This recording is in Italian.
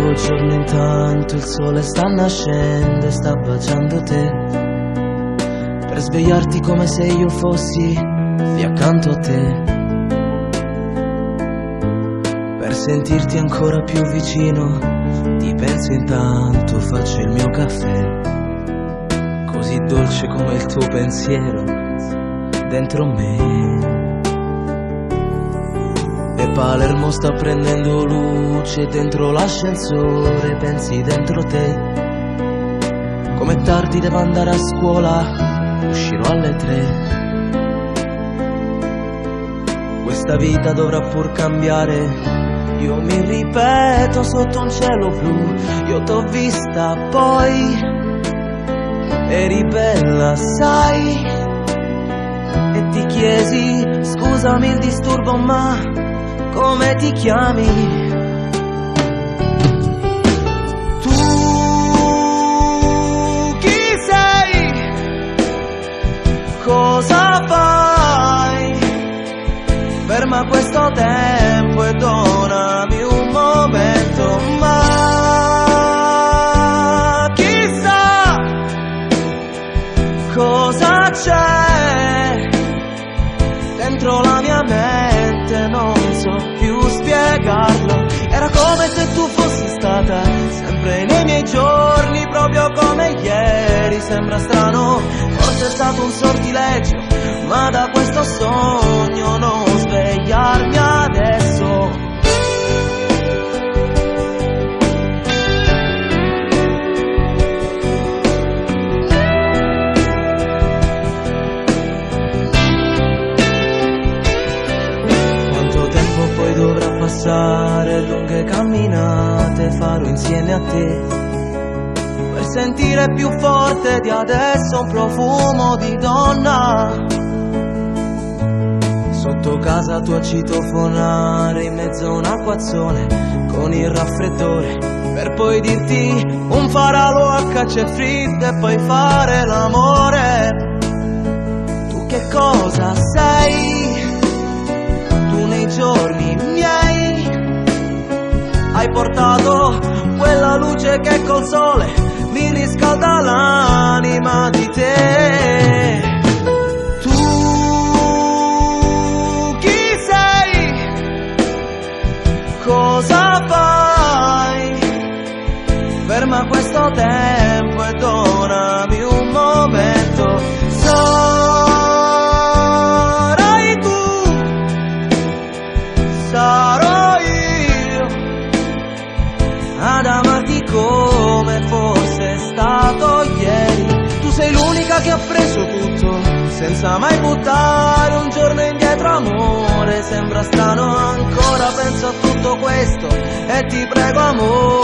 nuovo giorno, intanto il sole sta nascendo e sta baciando te, per svegliarti come se io fossi lì accanto a te, per sentirti ancora più vicino. Ti penso intanto, faccio il mio caffè, così dolce come il tuo pensiero dentro me. E Palermo sta prendendo luce dentro l'ascensore, pensi dentro te, come tardi devo andare a scuola, uscirò alle 3. Questa vita dovrà pur cambiare, io mi ripeto sotto un cielo blu. Io t'ho vista poi, eri bella sai, e ti chiesi scusami il disturbo ma come ti chiami? Tu chi sei? Cosa fai? Ferma questo tempo e donami un momento, ma chissà cosa c'è dentro la mia mente, non so più spiegarlo. Era come se tu fossi stata sempre nei miei giorni, proprio come ieri. Sembra strano, forse è stato un sortilegio, ma da questo sogno non svegliarmi adesso. Dovrà passare, lunghe camminate farò insieme a te, per sentire più forte di adesso un profumo di donna. Sotto casa tua citofonare in mezzo a un acquazzone con il raffreddore, per poi dirti un faralo a cacce fritte e poi fare l'amore. Tu che cosa sei? Tu nei giorni miei hai portato quella luce che col sole mi riscalda l'anima di te. Tu chi sei? Cosa fai? Ferma questo tempo e donami un momento. Sarai tu, sarò io ad amarti come fosse stato ieri. Tu sei l'unica che ha preso tutto senza mai buttare un giorno indietro, amore. Sembra strano, ancora penso a tutto questo e ti prego amore,